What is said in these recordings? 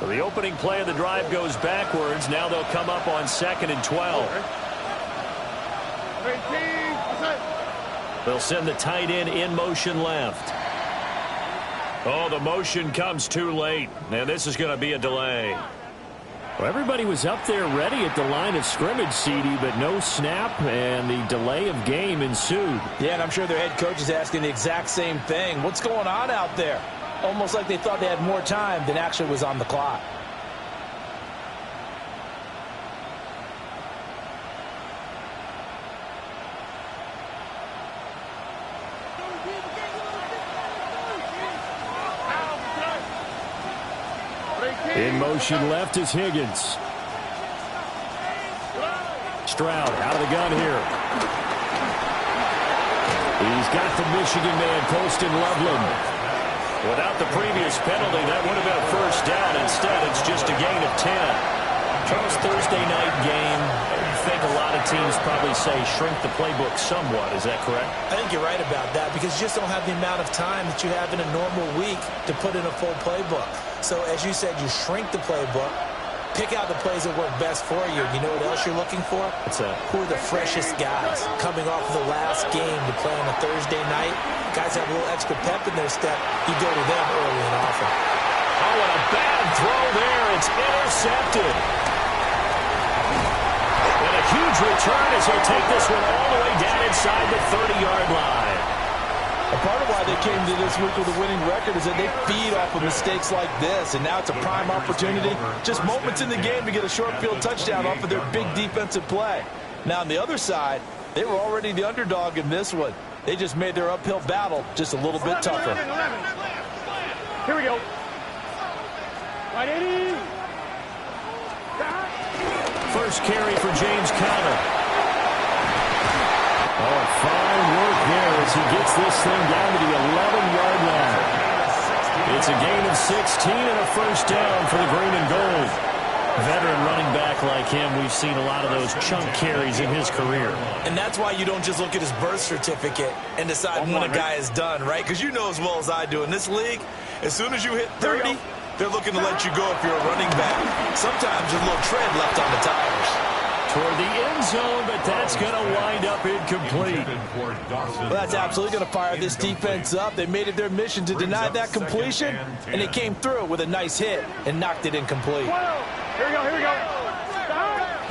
So the opening play of the drive goes backwards. Now they'll come up on 2nd and 12. They'll send the tight end in motion left. Oh, the motion comes too late. And this is going to be a delay. Well, everybody was up there ready at the line of scrimmage, CD, but no snap, and the delay of game ensued. Yeah, and I'm sure their head coach is asking the exact same thing. What's going on out there? Almost like they thought they had more time than actually was on the clock. In motion left is Higgins. Stroud out of the gun here. He's got the Michigan man posting Loveland. Without the previous penalty, that would have been a first down. Instead, it's just a gain of 10. Charles, Thursday night game, I think a lot of teams probably say shrink the playbook somewhat. Is that correct? I think you're right about that because you just don't have the amount of time that you have in a normal week to put in a full playbook. So, as you said, you shrink the playbook, pick out the plays that work best for you. You know what else you're looking for? What's that? Who are the freshest guys coming off of the last game to play on a Thursday night? Guys have a little extra pep in their step. You go to them early and often. Oh, and a bad throw there. It's intercepted. And a huge return as he'll take this one all the way down inside the 30-yard line. A part of why they came to this week with a winning record is that they feed off of mistakes like this, and now it's a prime opportunity, just moments in the game to get a short field touchdown off of their big defensive play. Now, on the other side, they were already the underdog in this one. They just made their uphill battle just a little bit tougher. Here we go. Right, Eddie. First carry for James Conner. Oh, fine work there as he gets this thing down to the 11-yard line. It's a gain of 16 and a first down for the green and gold. Veteran running back like him, we've seen a lot of those chunk carries in his career. And that's why you don't just look at his birth certificate and decide when a guy is done, right? Because you know as well as I do, in this league, as soon as you hit 30, they're looking to let you go if you're a running back. Sometimes there's a little tread left on the tires. Toward the end zone, but that's going to wind up incomplete. Well, that's absolutely going to fire this defense up. They made it their mission to deny that completion, and they came through with a nice hit and knocked it incomplete. Here we go, here we go.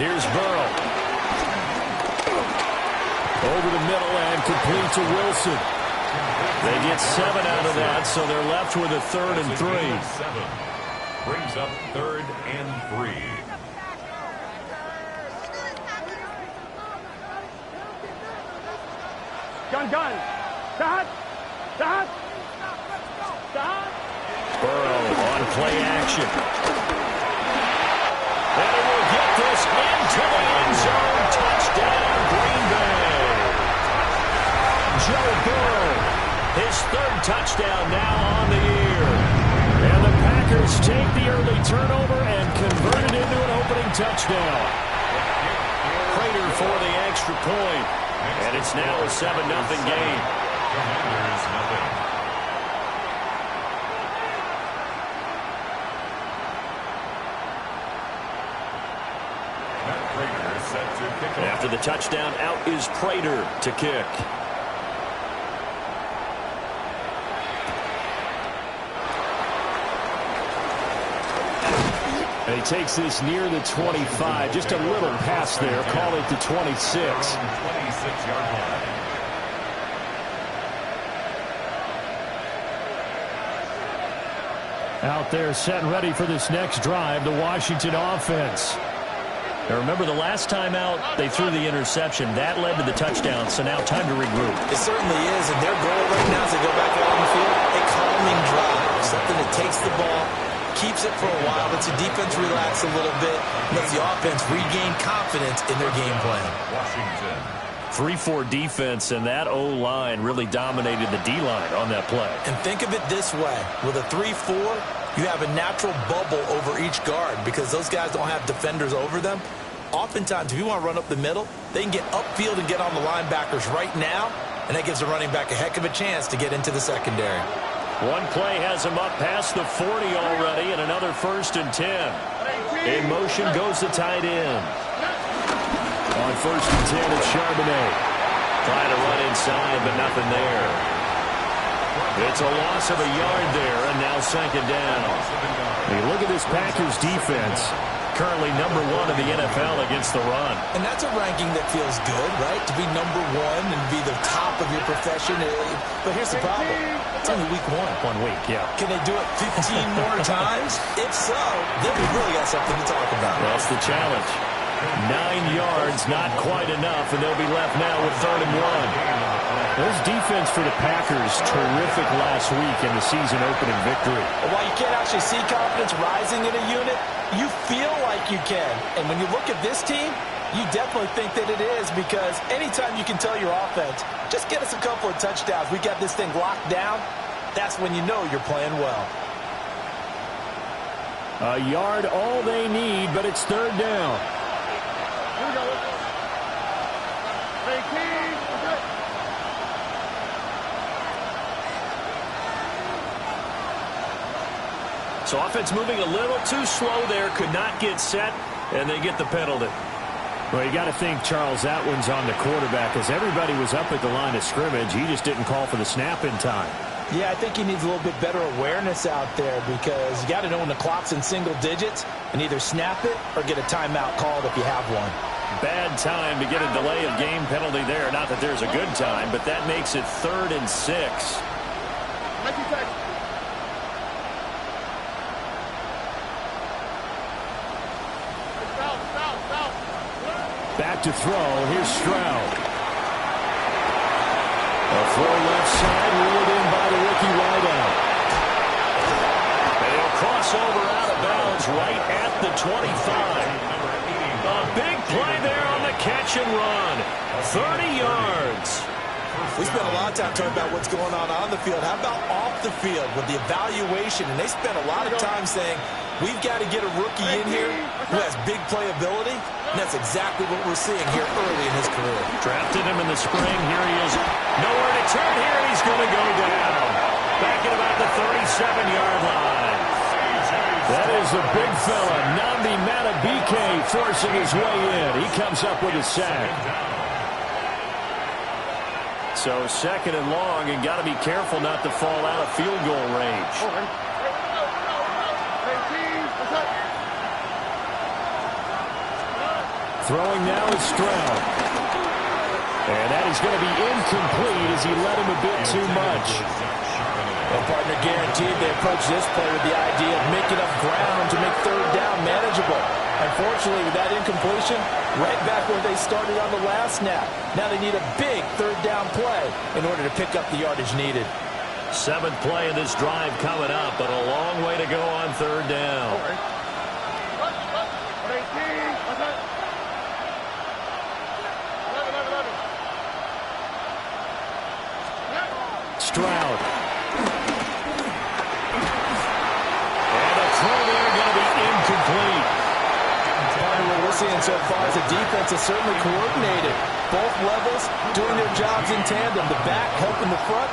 Here's Burrow. Over the middle and complete to Wilson. They get 7 out of that, so they're left with a 3rd and 3. Brings up 3rd and 3. Gun. Stop. Burrow on play action. And he will get this into the end zone. Touchdown, Green Bay. Joe Burrow, his 3rd touchdown now on the year. And the Packers take the early turnover and convert it into an opening touchdown. Prater for the extra point. And it's now a 7-0 game. Commanders nothing. Prater set to kick off. After the touchdown, out is Prater to kick. And he takes this near the 25. Just a little pass there. Call it the 26. 26-yard line. Out there set and ready for this next drive, the Washington offense. Now remember, the last time out, they threw the interception. That led to the touchdown, so now time to regroup. It certainly is, and their goal right now is to go back out on the field, a calming drive, something that takes the ball, keeps it for a while, lets the defense relax a little bit, lets the offense regain confidence in their game plan. Washington. 3-4 defense, and that O-line really dominated the D-line on that play. And think of it this way. With a 3-4, you have a natural bubble over each guard because those guys don't have defenders over them. Oftentimes, if you want to run up the middle, they can get upfield and get on the linebackers right now, and that gives the running back a heck of a chance to get into the secondary. One play has him up past the 40 already, and another 1st and 10. In motion goes the tight end. On 1st and 10, it's Charbonnet. Trying to run inside, but nothing there. It's a loss of a yard there, and now 2nd down. Hey, look at this Packers defense. Currently number 1 in the NFL against the run. And that's a ranking that feels good, right? To be number 1 and be the top of your profession. But here's the problem. It's only week 1. 1 week, yeah. Can they do it 15 more times? If so, then we really got something to talk about. That's the challenge. 9 yards, not quite enough, and they'll be left now with 3rd and 1. This defense for the Packers, terrific last week in the season opening victory. While you can't actually see confidence rising in a unit, you feel like you can. And when you look at this team, you definitely think that it is, because anytime you can tell your offense, just get us a couple of touchdowns, we got this thing locked down, that's when you know you're playing well. A yard all they need, but it's 3rd down. Here we go. Hey, King. Okay. So offense moving a little too slow there, could not get set, and they get the penalty. Well, you got to think, Charles, that one's on the quarterback, as everybody was up at the line of scrimmage. He just didn't call for the snap in time. Yeah, I think he needs a little bit better awareness out there, because you got to know when the clock's in single digits and either snap it or get a timeout called if you have one. Bad time to get a delay of game penalty there. Not that there's a good time, but that makes it 3rd and 6. Back to throw. Here's Stroud. A throw left side, reeled in by the rookie wideout. And he'll cross over out of bounds right at the 25. A big play there on the catch and run. 30 yards. We spent a lot of time talking about what's going on the field. How about off the field with the evaluation? And they spent a lot of time saying, we've got to get a rookie in here who has big playability. And that's exactly what we're seeing here early in his career. Drafted him in the spring. Here he is. Nowhere to turn here, and he's going to go down. Back at about the 37-yard line. That is the big fella, Nnamdi Madubuike, forcing his way in. He comes up with a sack. So 2nd and long, and got to be careful not to fall out of field goal range. Throwing now is Stroud. And that is going to be incomplete as he led him a bit too much. Well, partner, guaranteed they approach this play with the idea of making up ground to make 3rd down manageable. Unfortunately, with that incompletion, right back where they started on the last snap. Now they need a big 3rd down play in order to pick up the yardage needed. 7th play of this drive coming up, but a long way to go on 3rd down. Stroud. And a throw there going to be incomplete. What we're seeing so far is the defense is certainly coordinated. Both levels doing their jobs in tandem. The back helping the front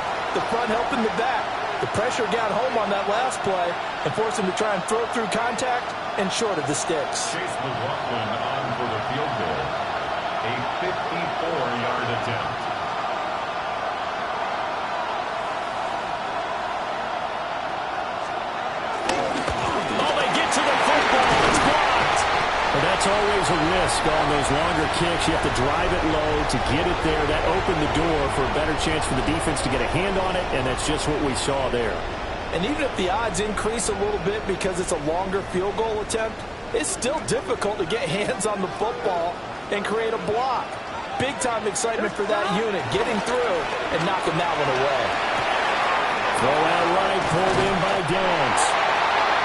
helping the back. The pressure got home on that last play and forced him to try and throw through contact and short of the sticks. Chase McLaughlin on for the field goal. A 54-yard attempt. That's always a risk on those longer kicks. You have to drive it low to get it there. That opened the door for a better chance for the defense to get a hand on it, and that's just what we saw there. And even if the odds increase a little bit because it's a longer field goal attempt, it's still difficult to get hands on the football and create a block. Big-time excitement for that unit, getting through and knocking that one away. Throw out right, pulled in by Downs.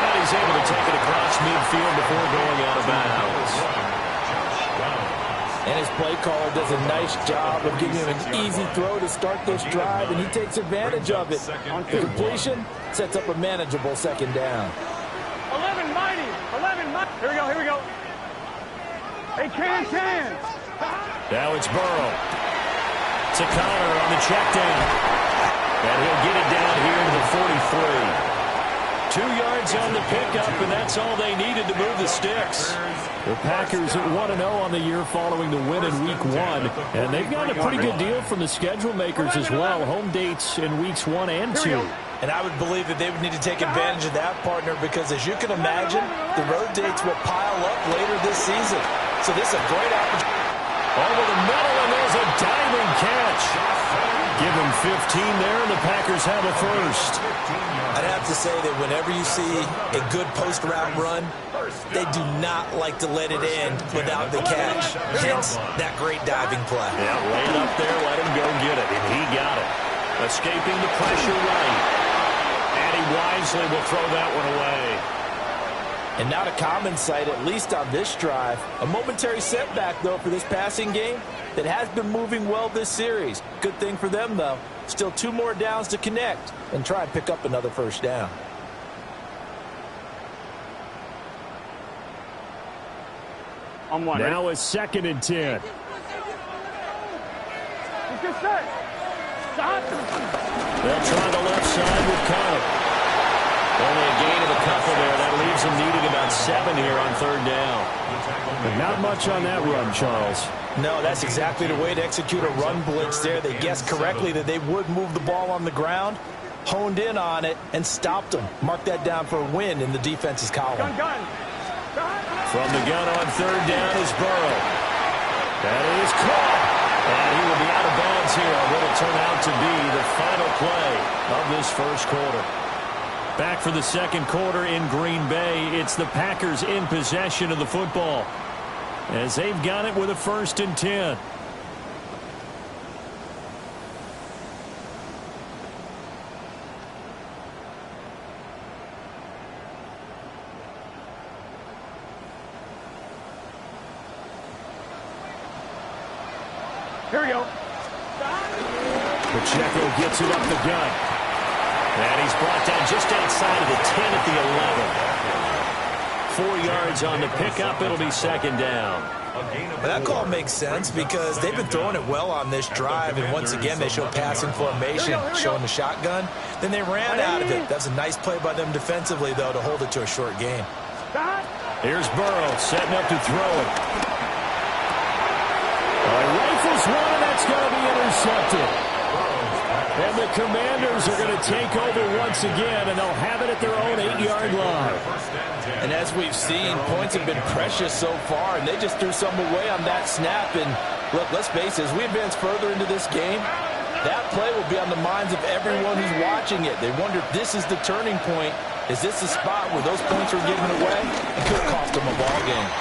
And he's able to take it across midfield before going out of bounds. And his play caller does a nice job of giving him an easy throw to start this drive, and he takes advantage of it. The completion sets up a manageable 2nd down. 11 mighty. Here we go. Hey, can. Now it's Burrow. To Connor on the check down. And he'll get it down here to the 43. 2 yards on the pickup, and that's all they needed to move the sticks. The Packers are 1-0 on the year following the win in Week 1, and they've got a pretty good deal from the schedule makers as well. Home dates in Weeks 1 and 2. And I would believe that they would need to take advantage of that, partner, because as you can imagine, the road dates will pile up later this season. So this is a great opportunity. Over the middle, and there's a diving catch. Give them 15 there, and the Packers have a first. I'd have to say that whenever you see a good post-route run, they do not like to let it end without the catch. Hence, that great diving play. Yeah, lay it up there, let him go get it, and he got it. Escaping the pressure right. And he wisely will throw that one away. And not a common sight, at least on this drive. A momentary setback, though, for this passing game that has been moving well this series. Good thing for them, though. Still 2 more downs to connect and try and pick up another first down. On one. Now a 2nd and 10. Just set. Stop. They'll try the left side with Cobb. Only a gain of a couple there. That leaves them needing about 7 here on 3rd down. But not much on that run, Charles. No, that's exactly the way to execute a run blitz there. They guessed correctly that they would move the ball on the ground, honed in on it, and stopped them. Mark that down for a win in the defense's column. Gun. From the gun on 3rd down is Burrow. That is caught. And he will be out of bounds here on what will turn out to be the final play of this first quarter. Back for the 2nd quarter in Green Bay. It's the Packers in possession of the football, as they've got it with a 1st and 10. Here we go. Pacheco gets it up the gut. And he's brought down just outside of the 10 at the 11. 4 yards on the pickup. It'll be 2nd down. That call makes sense because they've been throwing it well on this drive, and once again they show passing formation, showing the shotgun. Then they ran out of it. That's a nice play by them defensively, though, to hold it to a short game. Here's Burrow setting up to throw it. Rifles one, and that's going to be intercepted. And the Commanders are going to take over once again, and they'll have it at their own 8-yard line. And as we've seen, points have been precious so far, and they just threw some away on that snap. And look, let's face it, as we advance further into this game, that play will be on the minds of everyone who's watching it. They wonder if this is the turning point. Is this the spot where those points are given away? It could cost them a ball game.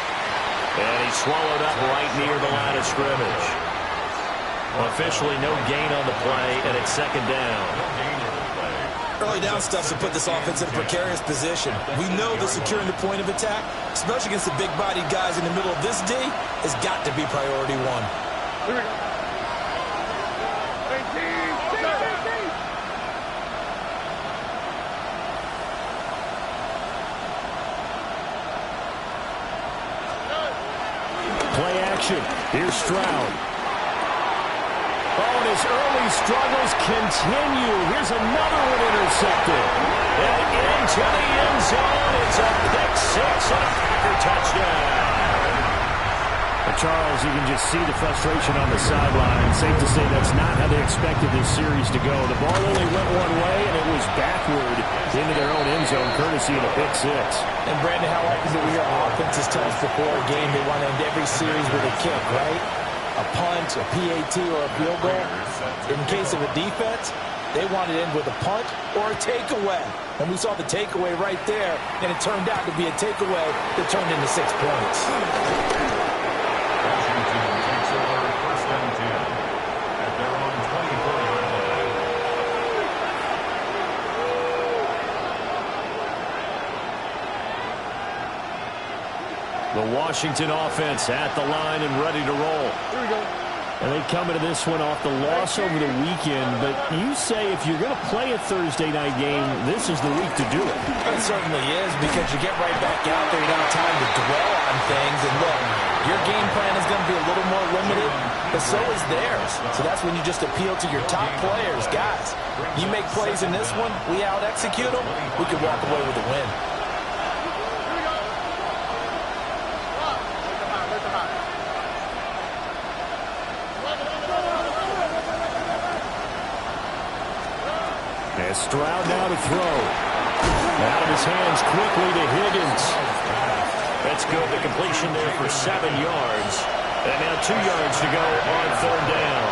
And he swallowed up right near the line of scrimmage. Officially no gain on the play, and it's 2nd down. Early down stuff to put this offense in a precarious position. We know that securing the point of attack, especially against the big-bodied guys in the middle of this D, has got to be priority 1. Here we go. 18. Play action. Here's Stroud. Oh, and his early struggles continue. Here's another one intercepted. And into the end zone. It's a pick 6 and a Packer touchdown. Charles, you can just see the frustration on the sideline. Safe to say that's not how they expected this series to go. The ball only went one way, and it was backward into their own end zone, courtesy of a pick 6. And, Brandon, how often do we hear offenses tell us before a game they want to end every series with a kick, right? A punt, a PAT, or a field goal. In case of a defense, they want to end with a punt or a takeaway. And we saw the takeaway right there, and it turned out to be a takeaway that turned into 6 points. Washington takes over 1st and 10 at their own 24-yard line. The Washington offense at the line and ready to roll. Here we go. And they come into this one off the loss over the weekend, but you say if you're going to play a Thursday night game, this is the week to do it. It certainly is, because you get right back out there, you don't have time to dwell on things. And look, your game plan is going to be a little more limited, but so is theirs. So that's when you just appeal to your top players. Guys, you make plays in this one, we out-execute them, we can walk away with a win. And Stroud now to throw. Out of his hands quickly to Higgins. That's good. The completion there for 7 yards. And now 2 yards to go on 3rd down.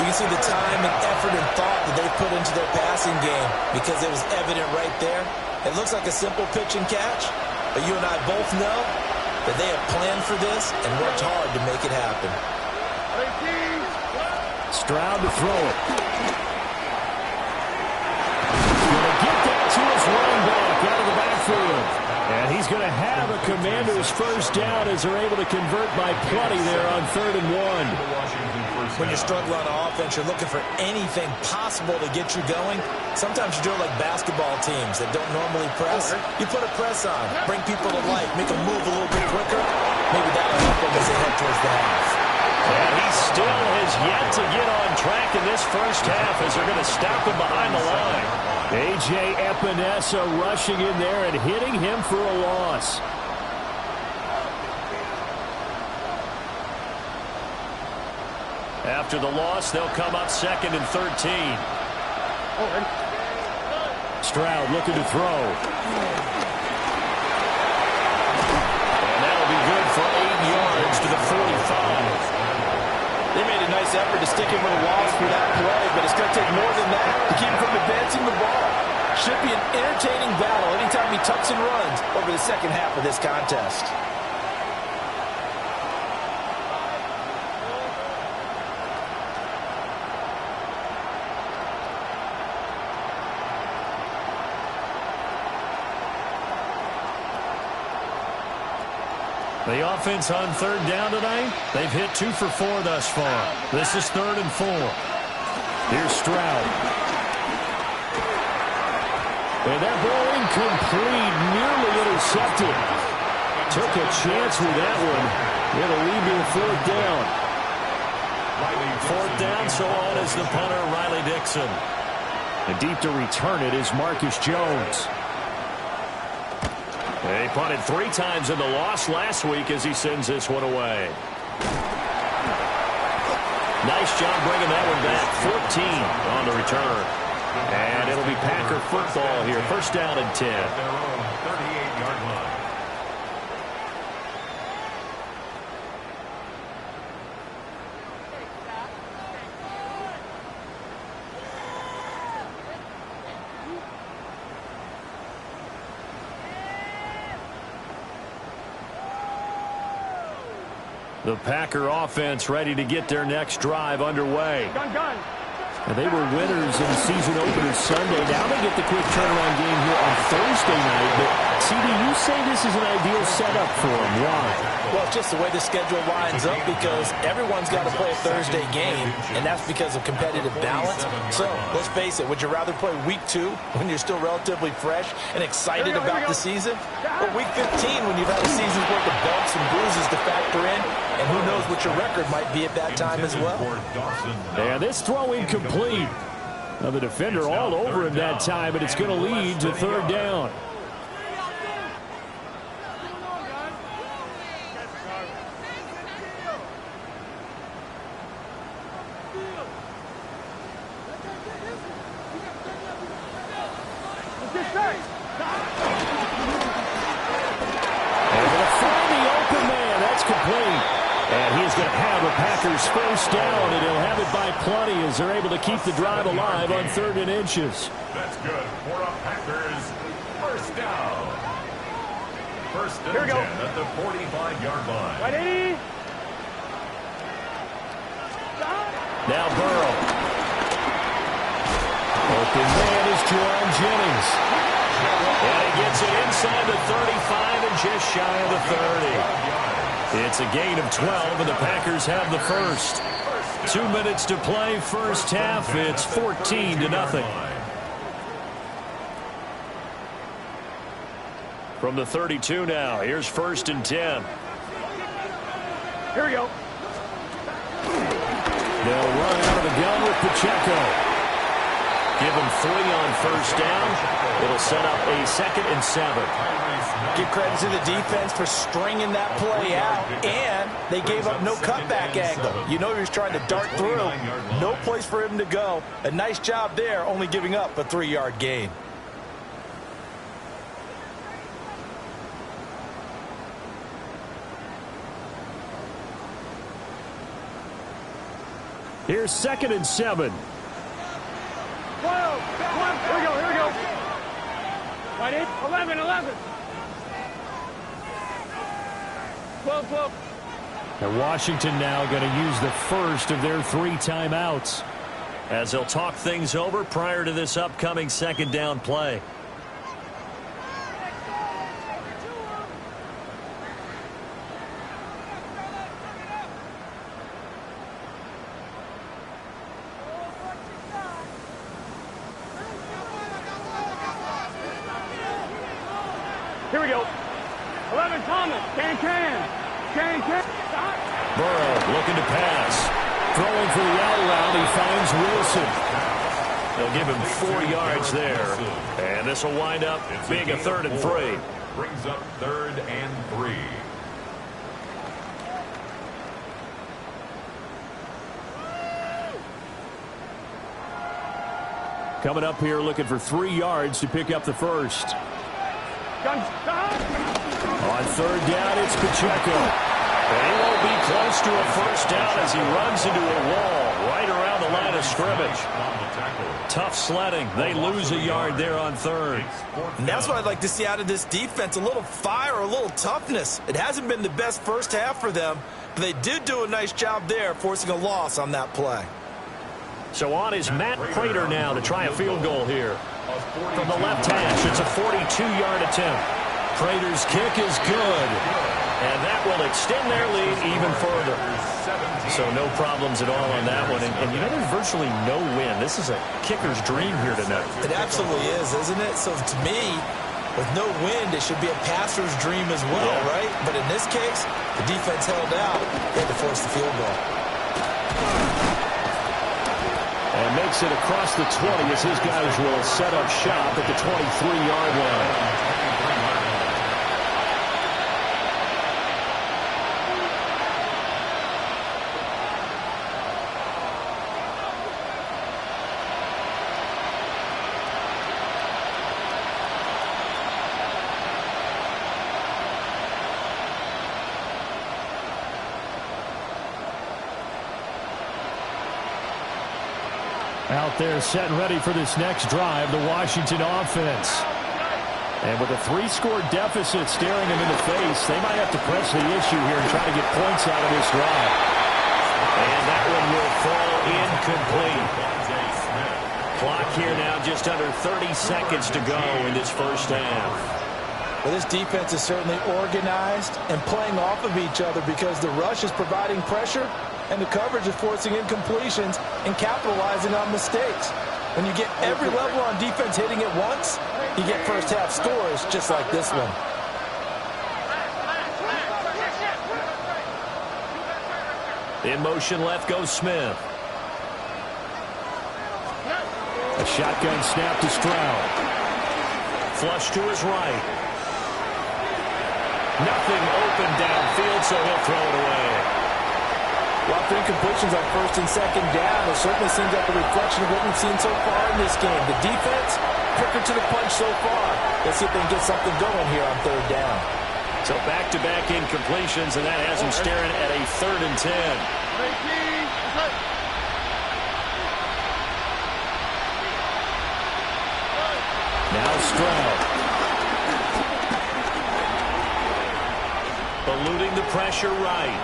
You can see the time and effort and thought that they put into their passing game, because it was evident right there. It looks like a simple pitch and catch, but you and I both know that they have planned for this and worked hard to make it happen. Stroud to throw it. Get that to his running back out of the backfield. And he's going to have a Commander's first down as they're able to convert by plenty there on 3rd and 1. When you struggle on offense, you're looking for anything possible to get you going. Sometimes you do it like basketball teams that don't normally press. You put a press on, bring people to life, make them move a little bit quicker. Maybe that'll help them as they head towards the half. And he still has yet to get on track in this first half as they're going to stop him behind the line. A.J. Epinesa rushing in there and hitting him for a loss. After the loss, they'll come up 2nd and 13. Stroud looking to throw. And that'll be good for 8 yards to the 45. They made a nice effort to stick him with a loss for that play, but it's going to take more than that to keep him from advancing the ball. Should be an entertaining battle anytime he tucks and runs over the second half of this contest. The offense on 3rd down tonight, they've hit 2 for 4 thus far. This is 3rd and 4. Here's Stroud. And that ball incomplete, nearly intercepted. Took a chance with that one. It'll lead to a 4th down. 4th down, so on is the punter, Riley Dixon. And deep to return it is Marcus Jones. They punted 3 times in the loss last week as he sends this one away. Nice job bringing that one back. 14 on the return. And it'll be Packer football here. 1st down and 10. 38-yard line. The Packer offense ready to get their next drive underway. Gun. And they were winners in season opener Sunday. Now they get the quick turnaround game here on Thursday night. But, CD, you say this is an ideal setup for them. Why? Well, it's just the way the schedule lines up, because everyone's got to play a Thursday game, and that's because of competitive balance. So, let's face it, would you rather play week 2 when you're still relatively fresh and excited about the season? Or week 15 when you've had a season's worth of bumps and bruises to factor in, and who knows what your record might be at that time as well? And this throw incomplete. Now the defender all over him that time, but it's going to lead to 3rd down. And he's going to have a Packers first down, and he'll have it by plenty as they're able to keep the drive alive on 3rd and inches. That's good for a Packers first down. 1st and 10 at the 45-yard line. Ready? Now Burrow. Open man is Jerron Jennings. And he gets it inside the 35 and just shy of the 30. It's a gain of 12, and the Packers have the first. 2 minutes to play, first half. It's 14-0. From the 32 now, here's 1st and 10. Here we go. They'll run out of the gun with Pacheco. Give him 3 on first down. It'll set up a 2nd and 7. Give credit to the defense for stringing that play out, and they gave up no cutback angle. You know he was trying to dart through. No place for him to go. A nice job there, only giving up a 3-yard gain. Here's 2nd and 7. 12. Here we go. Here we go. Right in. 11. 11. 12. 12. And Washington now going to use the first of their 3 timeouts as they'll talk things over prior to this upcoming 2nd down play. Here we go. 11. Thomas. Can. Burrow looking to pass. Throwing for the out route. He finds Wilson. They'll give him 4 yards there. And this will wind up being a 3rd and 3. Brings up 3rd and 3. Coming up here looking for 3 yards to pick up the first. On 3rd down, it's Pacheco. And he won't be close to a first down as he runs into a wall right around the line of scrimmage. Tough sledding. They lose a yard there on 3rd. And that's what I'd like to see out of this defense, a little fire, a little toughness. It hasn't been the best first half for them, but they did do a nice job there, forcing a loss on that play. So on is Matt Prater now to try a field goal here. From the left hash, it's a 42-yard attempt. Prater's kick is good. And that will extend their lead even further. So no problems at all on that one. And you know, there's virtually no win. This is a kicker's dream here tonight. It absolutely is, isn't it? So to me, with no wind, it should be a passer's dream as well, right? But in this case, the defense held out. They had to force the field goal. And makes it across the 20 as his guys will set up shop at the 23-yard line. Out there set and ready for this next drive, the Washington offense. And with a 3-score deficit staring them in the face, they might have to press the issue here and try to get points out of this drive. And that one will fall incomplete. Clock here now just under 30 seconds to go in this first half. Well, this defense is certainly organized and playing off of each other because the rush is providing pressure and the coverage is forcing incompletions and capitalizing on mistakes. When you get every level on defense hitting it once, you get first half scores just like this one. In motion left goes Smith. A shotgun snap to Stroud. Flush to his right. Nothing open downfield, so he'll throw it away. Well, after incompletions on 1st and 2nd down, it certainly seems like a reflection of what we've seen so far in this game. The defense, quicker to the punch so far. Let's see if they can get something going here on 3rd down. So back-to-back incompletions, and that has him staring at a 3rd and 10. Now Stroud. Eluding the pressure right.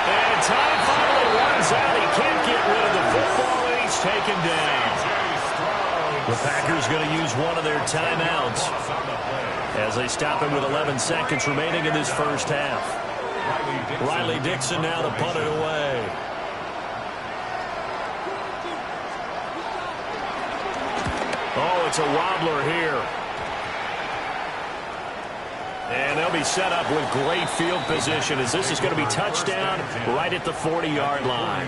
And time finally runs out. He can't get rid of the football, and he's taken down. The Packers going to use one of their timeouts as they stop him with 11 seconds remaining in this first half. Riley Dixon now to punt it away. Oh, it's a wobbler here. And they'll be set up with great field position as this is going to be touchdown right at the 40-yard line.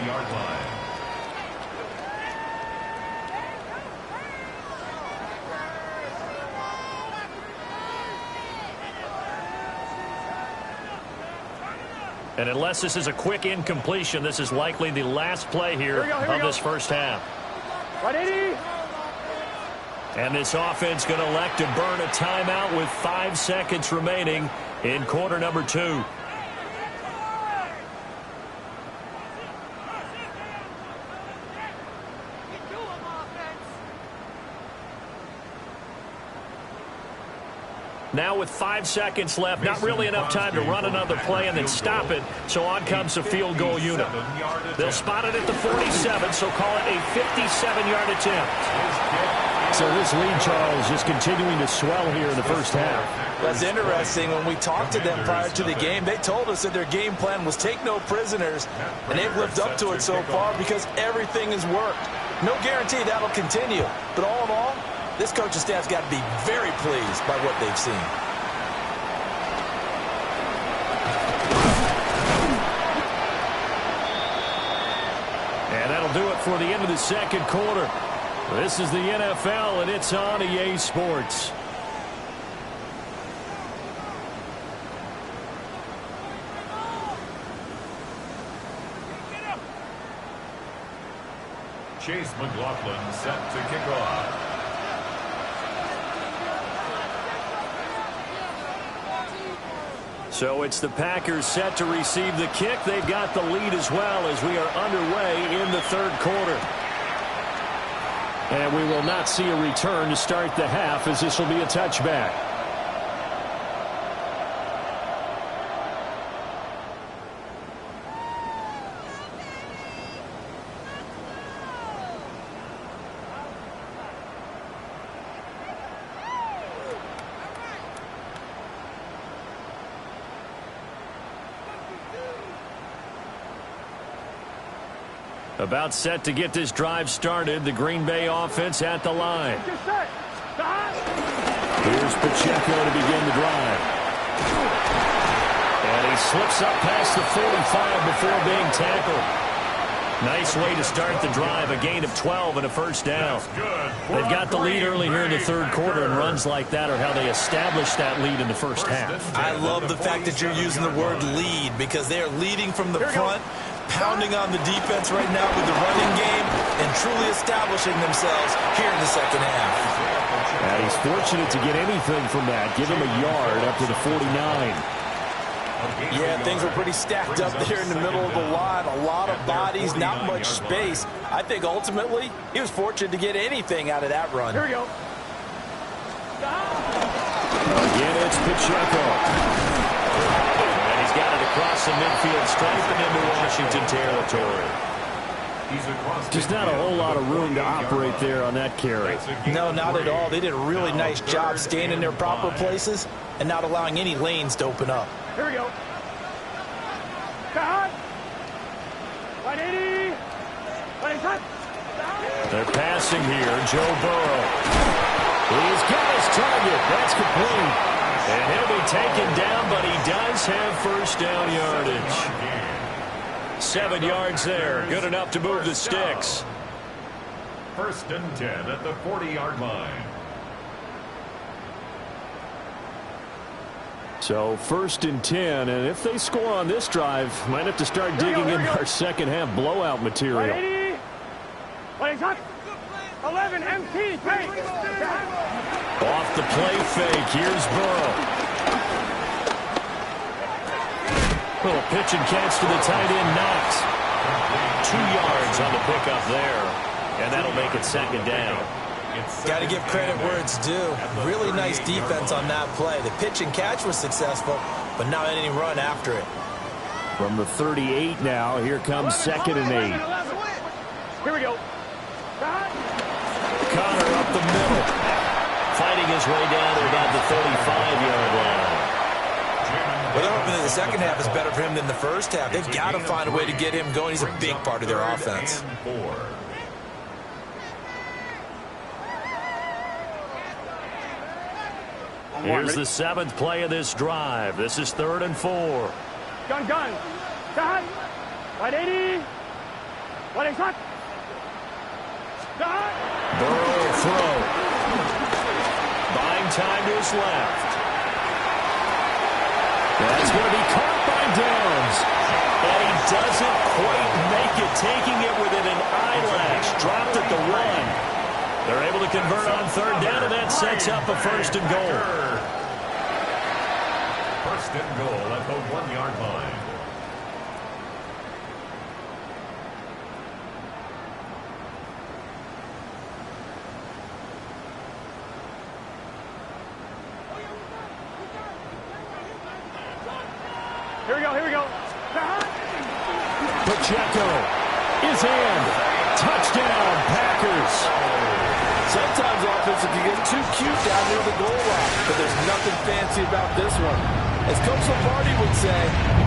And unless this is a quick incompletion, this is likely the last play here of this first half. 180. And this offense going to elect to burn a timeout with 5 seconds remaining in quarter number 2. Now with 5 seconds left, not really enough time to run another play and then stop it, so on comes the field goal unit. They'll spot it at the 47, so call it a 57-yard attempt. So this lead, Charles, just continuing to swell here in the first half. That's interesting. When we talked to them prior to the game, they told us that their game plan was take no prisoners, and they've lived up to it so far because everything has worked. No guarantee that'll continue, but all in all, this coaching staff's got to be very pleased by what they've seen. And that'll do it for the end of the second quarter. This is the NFL, and it's on EA Sports. Chase McLaughlin set to kick off. So it's the Packers set to receive the kick. They've got the lead as well as we are underway in the third quarter. And we will not see a return to start the half as this will be a touchback. About set to get this drive started. The Green Bay offense at the line. Here's Pacheco to begin the drive. And he slips up past the 45 before being tackled. Nice way to start the drive. A gain of 12 and a first down. They've got the lead early here in the third quarter, and runs like that are how they establish that lead in the first half. I love the fact that you're using the word lead because they are leading from the front, pounding on the defense right now with the running game, and truly establishing themselves here in the second half. And he's fortunate to get anything from that. Give him a yard up to the 49. Yeah, things were pretty stacked up there in the middle of the line. A lot of bodies, not much space. I think ultimately he was fortunate to get anything out of that run. Here we go. Again, it's Pacheco. And he's got it across the midfield stripe and into Washington territory. Just not a whole lot of room to operate there on that carry. No, not at all. They did a really nice job staying in their proper places and not allowing any lanes to open up. Here we go. Cut. 180. They're passing here. Joe Burrow. He's got his target. That's complete. And he'll be taken down, but he does have first down yardage. 7 yards there. Good enough to move the sticks. First and 10 at the 40-yard line. So first and 10, and if they score on this drive, might have to start digging in our second half blowout material. 180. 11 MT. Off the play fake, here's Burrow. Little pitch and catch to the tight end, Knox. 2 yards on the pickup there, and that'll make it second down. Got to give credit where it's due. Really nice defense on that play. The pitch and catch was successful, but not any run after it. From the 38 now, here comes second and 8. Here we go. Connor up the middle. Fighting his way down to about the 35-yard line. Well, they're hoping that the second half is better for him than the first half. They've got to find a way to get him going. He's a big part of their offense. Here's the 7th play of this drive. This is 3rd and 4. Gun. Gun. 180. 180 shot. Gun. Burrow will throw. Buying time to his left. That's going to be caught by Downs. And he doesn't quite make it, taking it within an eyelash. Dropped at the 1. They're able to convert on 3rd down, and that sets up a 1st and goal. 1st and goal at the 1-yard line. Here we go. Pacheco is in. Touchdown, Packers. Sometimes offense can get too cute down near the goal line, but there's nothing fancy about this one. As Coach Lombardi would say,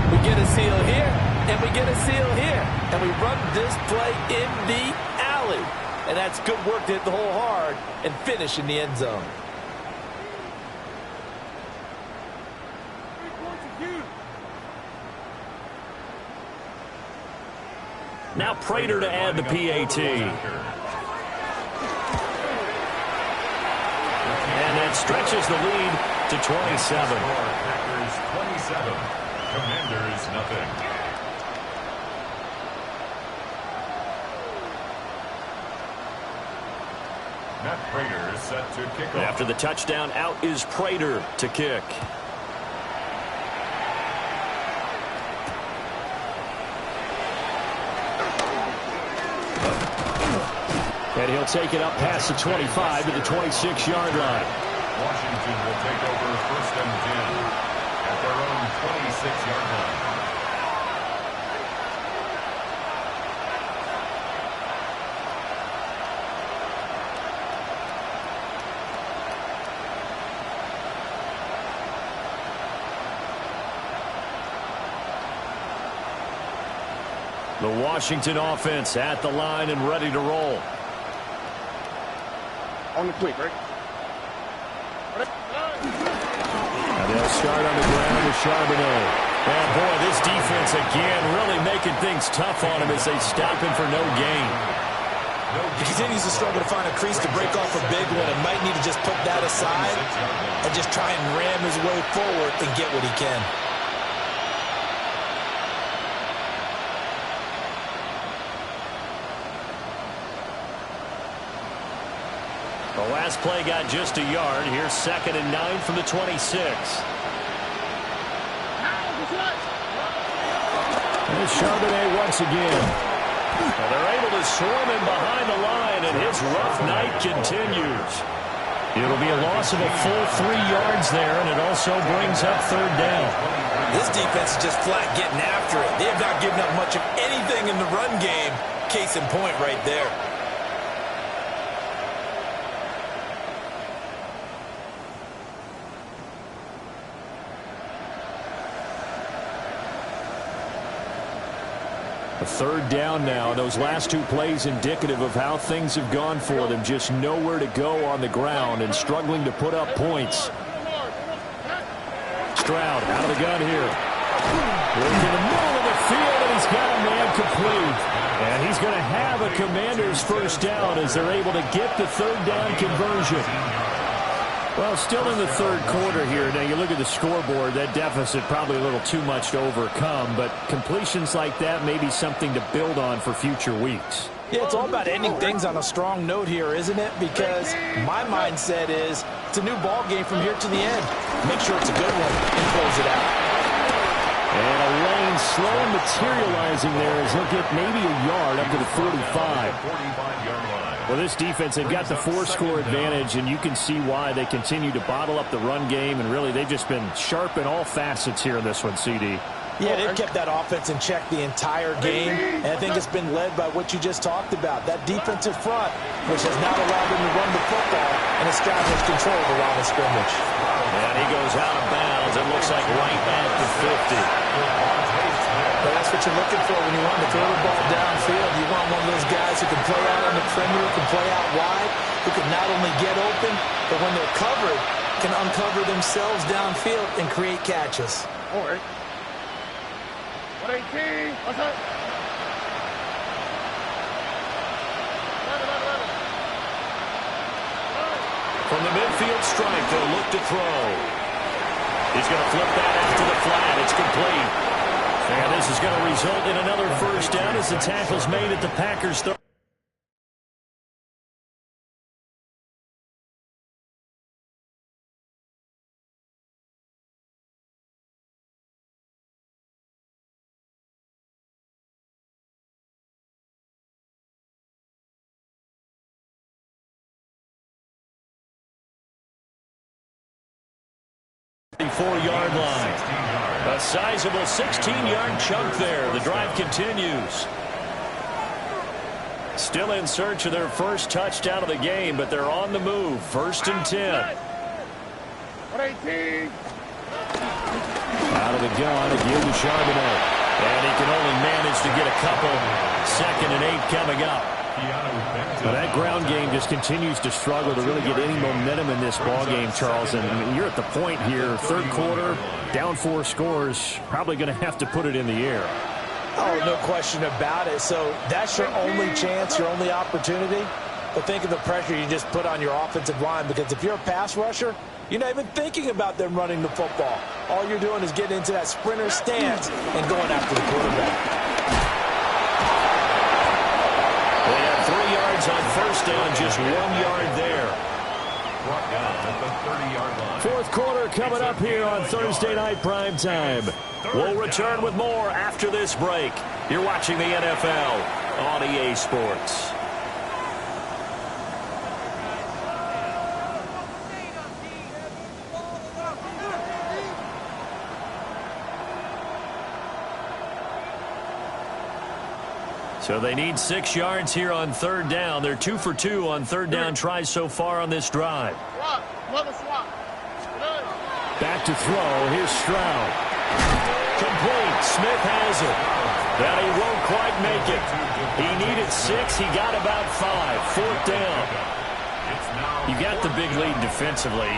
we get a seal here, and we get a seal here, and we run this play in the alley. And that's good work to hit the hole hard and finish in the end zone. Now Prater to add the PAT. And that stretches the lead to 27. Packers 27. Commanders nothing. Matt Prater is set to kick off. After the touchdown, out is Prater to kick. And he'll take it up past the 25 to the 26-yard line. Washington will take over 1st and 10 at their own 26-yard line. The Washington offense at the line and ready to roll. On the quick, right? And they'll start on the ground with Charbonnet. And boy, this defense again really making things tough on him as they stop him for no gain. He continues to struggle to find a crease to break off a big one and might need to just put that aside and just try and ram his way forward and get what he can. The last play got just a yard. Here's 2nd and 9 from the 26. There's Charbonnet once again. Well, they're able to swarm him behind the line, and his rough night continues. It'll be a loss of a full 3 yards there, and it also brings up 3rd down. This defense is just flat getting after it. They have not given up much of anything in the run game. Case in point right there. A 3rd down now. Those last 2 plays indicative of how things have gone for them. Just nowhere to go on the ground and struggling to put up points. Stroud out of the gun here. Working the middle of the field, and he's got a man complete. And he's going to have a Commander's 1st down as they're able to get the 3rd down conversion. Well, still in the 3rd quarter here. Now, you look at the scoreboard, that deficit probably a little too much to overcome, but completions like that may be something to build on for future weeks. Yeah, it's all about ending things on a strong note here, isn't it? Because my mindset is it's a new ball game from here to the end. Make sure it's a good one and close it out. And a lane slow materializing there as he'll get maybe a yard up to the 45. 45-yard line. Well, this defense, they've got the 4-score advantage, and you can see why they continue to bottle up the run game, and really they've just been sharp in all facets here in this one, CD. Yeah, they've kept that offense in check the entire game, and I think it's been led by what you just talked about, that defensive front, which has not allowed them to run the football and establish control of the line of scrimmage. And he goes out of bounds. It looks like right at the 50. But that's what you're looking for when you want to throw the ball downfield. You want one of those guys who can play out on the perimeter, can play out wide, who can not only get open, but when they're covered, can uncover themselves downfield and create catches. All right. 118. What's up? From the midfield strike, they'll look to throw. He's going to flip that out to the flat. It's complete. And this is going to result in another first down as the tackle's made at the Packers' 30. Yard line. A sizable 16-yard chunk there. The drive continues. Still in search of their first touchdown of the game, but they're on the move. 1st and 10. 118. Out of the gun again to Charbonnet. And he can only manage to get a couple. 2nd and 8 coming up. Well, that ground game just continues to struggle to really get any momentum in this ball game, Charles. And you're at the point here, 3rd quarter, down 4 scores, probably going to have to put it in the air. Oh, no question about it. So that's your only chance, your only opportunity. But think of the pressure you just put on your offensive line, because if you're a pass rusher, you're not even thinking about them running the football. All you're doing is getting into that sprinter stance and going after the quarterback. They have 3 yards on first down, just 1 yard there. Brought down at the 30-yard line. 4th quarter coming up here on Thursday Night Primetime. We'll return with more after this break. You're watching the NFL on EA Sports. So they need 6 yards here on 3rd down. They're 2 for 2 on 3rd down tries so far on this drive. Back to throw. Here's Stroud. Complete. Smith has it. But he won't quite make it. He needed 6. He got about 5. 4th down. You got the big lead defensively.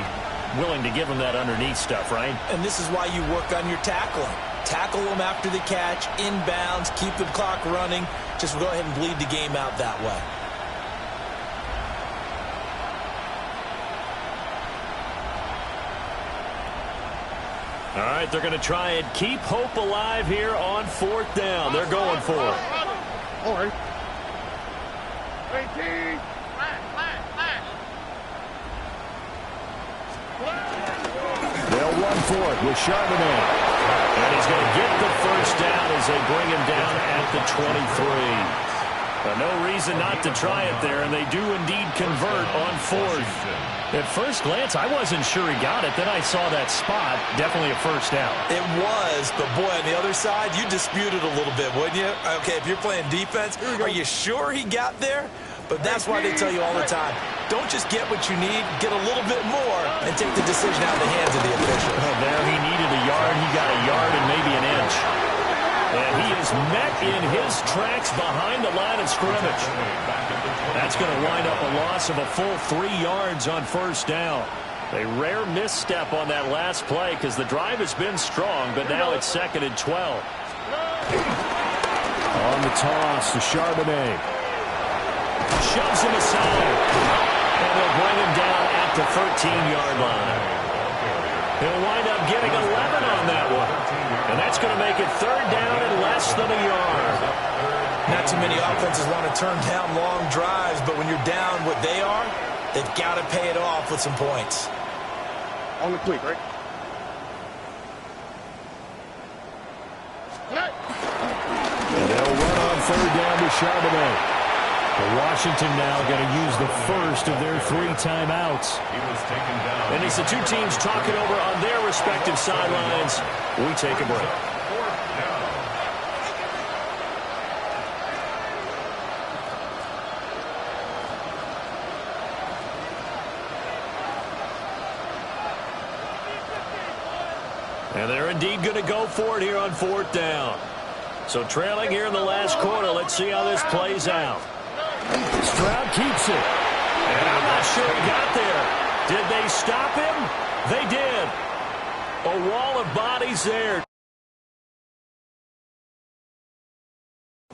Willing to give him that underneath stuff, right? And this is why you work on your tackling. Tackle them after the catch, inbounds, keep the clock running. Just go ahead and bleed the game out that way. All right, they're going to try and keep hope alive here on 4th down. They're going for it. All right. 18. They'll run for it with Charbonnet. And he's going to get the first down as they bring him down at the 23. No reason not to try it there, and they do indeed convert on 4th. At first glance, I wasn't sure he got it. Then I saw that spot. Definitely a first down. It was, but boy, on the other side, you disputed a little bit, wouldn't you? Okay, if you're playing defense, are you sure he got there? But that's why they tell you all the time, don't just get what you need, get a little bit more, and take the decision out of the hands of the official. Oh, there he needed a yard. He got a yard and maybe an inch. And he is met in his tracks behind the line of scrimmage. That's going to wind up a loss of a full 3 yards on first down. A rare misstep on that last play because the drive has been strong, but now it's 2nd and 12. On the toss to Charbonnet. Shoves him aside. And they'll bring him down at the 13-yard line. He'll wind up getting 11 on that one. And that's going to make it 3rd down and less than a yard. Not too many offenses want to turn down long drives, but when you're down what they are, they've got to pay it off with some points. On the cleat, right? And they'll run on 3rd down to Charbonnet. Washington now going to use the first of their 3 timeouts. He was taken down. And as the two teams talk it over on their respective sidelines, we take a break. And they're indeed going to go for it here on 4th down. So trailing here in the last quarter. Let's see how this plays out. Stroud keeps it. And I'm not sure he got there. Did they stop him? They did. A wall of bodies there.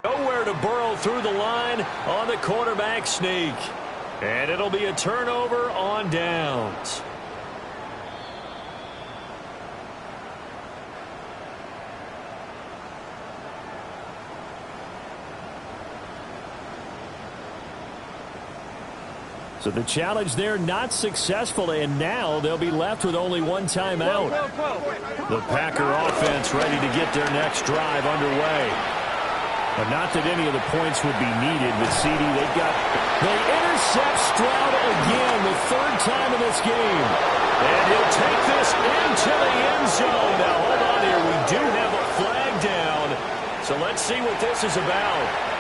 Nowhere to burrow through the line on the quarterback sneak. And it'll be a turnover on downs. So the challenge there not successful, and now they'll be left with only one timeout. The Packer offense ready to get their next drive underway. But not that any of the points would be needed with CD. They intercept Stroud again, the 3rd time in this game. And he'll take this into the end zone. Now hold on here, we do have a flag down. So let's see what this is about.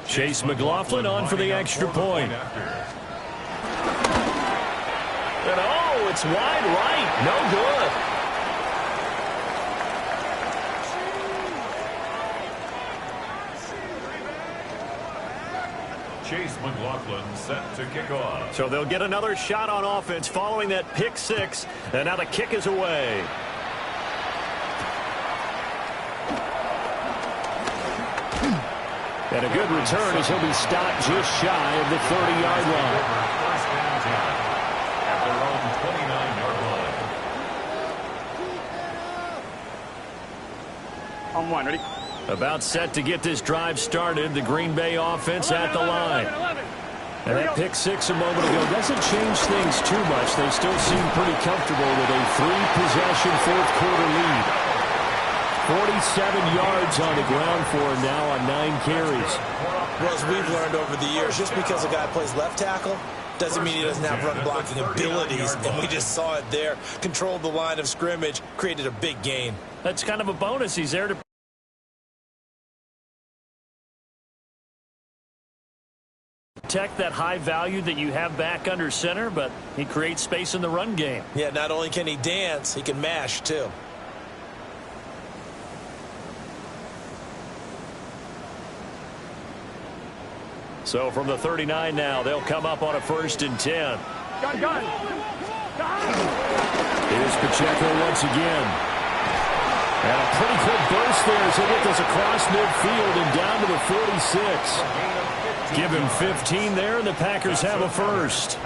Chase McLaughlin on for the extra point. And oh, it's wide right. No good. Chase McLaughlin set to kick off. So they'll get another shot on offense following that pick 6. And now the kick is away. And a good return as he'll be stopped just shy of the 30-yard line. First and 10 at their own 29-yard line. On 1, ready? About set to get this drive started. The Green Bay offense at the line. And that pick 6 a moment ago doesn't change things too much. They still seem pretty comfortable with a 3-possession 4th-quarter lead. 47 yards on the ground for him now on 9 carries. Well, as we've learned over the years, just because a guy plays left tackle doesn't mean he doesn't have run blocking abilities. And we just saw it there. Controlled the line of scrimmage, created a big gain. That's kind of a bonus. He's there to protect that high value that you have back under center, but he creates space in the run game. Yeah, not only can he dance, he can mash too. So from the 39 now, they'll come up on a 1st and 10. Gun. Here's Pacheco once again. And a pretty quick burst there as he'll get this across midfield and down to the 46. Give him 15 there, and the Packers have a first.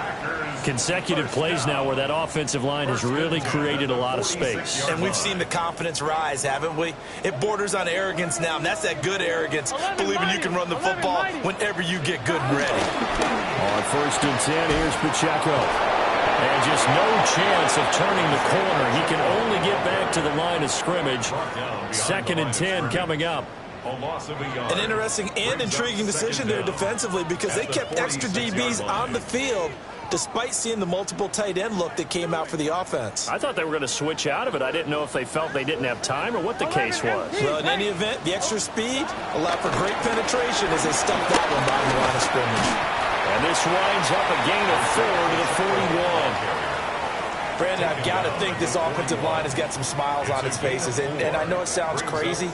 Consecutive plays now where that offensive line has really created a lot of space. And we've seen the confidence rise, haven't we? It borders on arrogance now, and that's that good arrogance, believing you can run the football whenever you get good and ready. On 1st and 10, here's Pacheco. And just no chance of turning the corner. He can only get back to the line of scrimmage. 2nd and 10 coming up. An interesting and intriguing decision there defensively because they kept extra DBs on the field despite seeing the multiple tight end look that came out for the offense. I thought they were going to switch out of it. I didn't know if they felt they didn't have time or what the case was. Well, in any event, the extra speed allowed for great penetration as they stuffed that one by the line of scrimmage. And this winds up a gain of 4 to the 41. Brandon, I've got to think this offensive line has got some smiles on its faces. And I know it sounds crazy,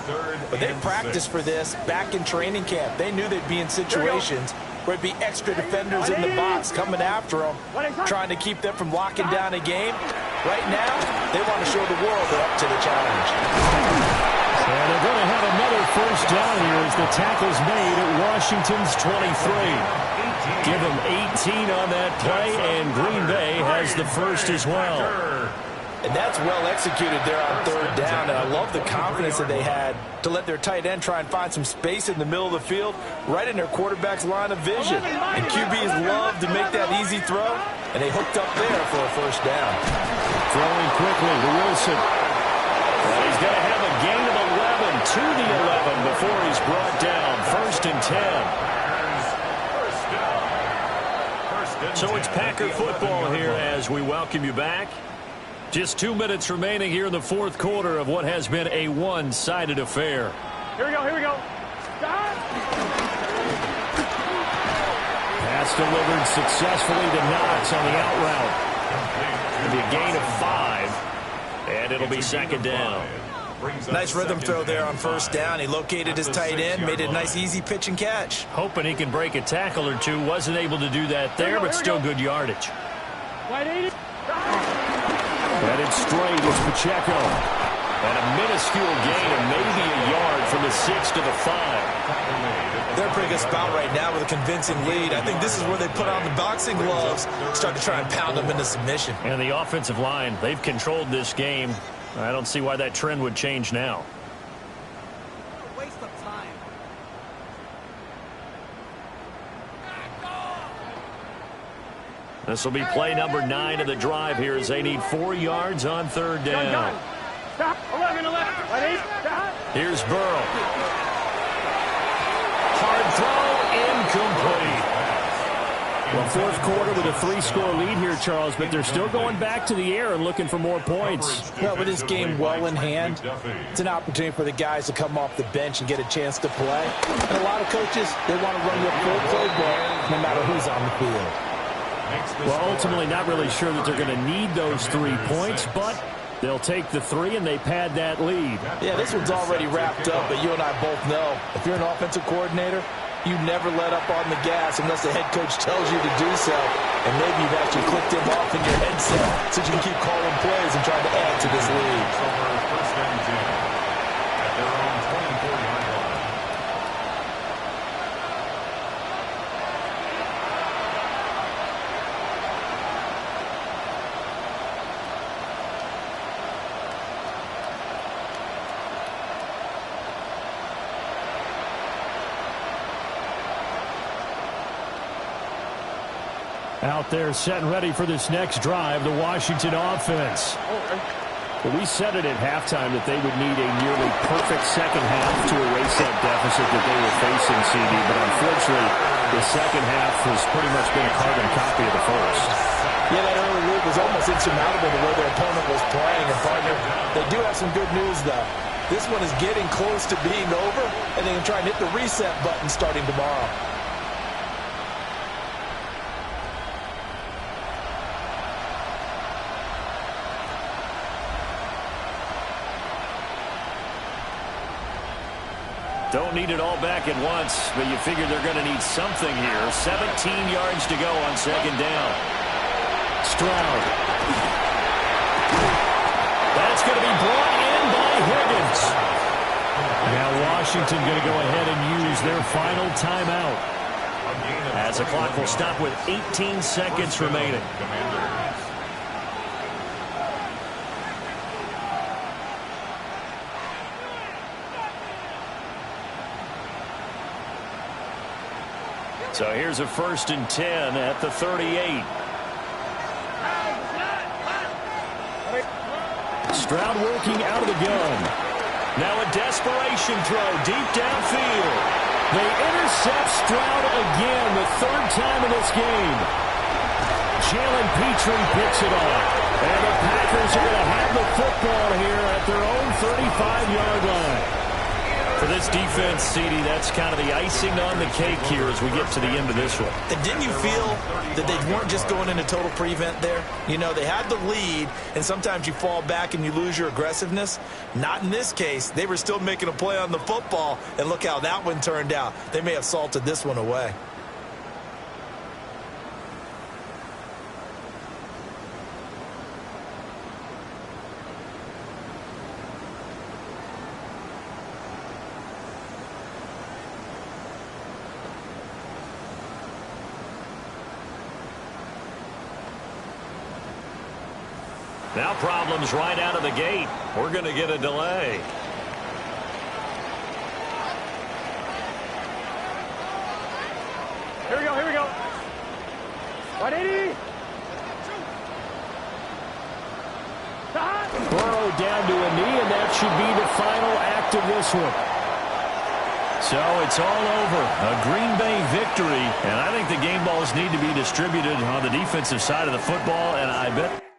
but they practiced for this back in training camp. They knew they'd be in situations where it'd be extra defenders in the box coming after them, trying to keep them from locking down a game. Right now, they want to show the world they're up to the challenge. And they're going to have another first down here as the tackle's made at Washington's 23. Give them 18 on that play, and Green Bay has the first as well. And that's well executed there on third down. And I love the confidence that they had to let their tight end try and find some space in the middle of the field, right in their quarterback's line of vision. And QBs love to make that easy throw, and they hooked up there for a first down. Throwing quickly to Wilson. And he's going to have a gain of 11 to the 11 before he's brought down. First and 10. So it's Packer football here as we welcome you back. Just 2 minutes remaining here in the fourth quarter of what has been a one-sided affair. Here we go, here we go. Stop! Pass delivered successfully to Knox on the out route. It'll be a gain of 5, and it'll be second down. Nice rhythm throw there on first down. He located his tight end, made it a nice easy pitch and catch. Hoping he can break a tackle or two. Wasn't able to do that there, but still good yardage. Headed straight is Pacheco. And a minuscule gain of maybe a yard from the 6 to the 5. They're a pretty good spot right now with a convincing lead. I think this is where they put on the boxing gloves, start to try and pound them into submission. And the offensive line, they've controlled this game. I don't see why that trend would change now. Waste of time. This will be play number 9 of the drive here as they need 4 yards on third down. Stop. 11. Stop. Here's Burrow. Hard throw, incomplete. Well, fourth quarter with a 3-score lead here, Charles, but they're still going back to the air and looking for more points. Well, with this game well in hand, it's an opportunity for the guys to come off the bench and get a chance to play. And a lot of coaches, they want to run your full playbook no matter who's on the field. Well, ultimately not really sure that they're going to need those 3 points, but they'll take the 3 and they pad that lead. Yeah, this one's already wrapped up, but you and I both know if you're an offensive coordinator, you never let up on the gas unless the head coach tells you to do so. And maybe you've actually clicked him off in your headset so you can keep calling plays and trying to add to this lead. First and 10 at their own 24-yard line. Out there set and ready for this next drive, the Washington offense. Well, we said it at halftime that they would need a nearly perfect second half to erase that deficit that they were facing, CD. But unfortunately, the second half has pretty much been a carbon copy of the first. Yeah, that early lead was almost insurmountable the way their opponent was playing. And, partner, they do have some good news, though. This one is getting close to being over, and they can try and hit the reset button starting tomorrow. Don't need it all back at once, but you figure they're going to need something here. 17 yards to go on second down. Stroud. That's going to be brought in by Higgins. Now Washington going to go ahead and use their final timeout, as the clock will stop with 18 seconds remaining. So here's a first and 10 at the 38. Stroud working out of the gun. Now a desperation throw deep downfield. They intercept Stroud again, the 3rd time in this game. Jalen Petrie picks it off. And the Packers are going to have the football here at their own 35-yard line. For this defense, CD, that's kind of the icing on the cake here as we get to the end of this one. And didn't you feel that they weren't just going into total prevent there? You know, they had the lead, and sometimes you fall back and you lose your aggressiveness. Not in this case. They were still making a play on the football, and look how that one turned out. They may have salted this one away. Now problems right out of the gate. We're going to get a delay. Here we go, here we go. 180. Burrow down to a knee, and that should be the final act of this one. So it's all over. A Green Bay victory, and I think the game balls need to be distributed on the defensive side of the football, and I bet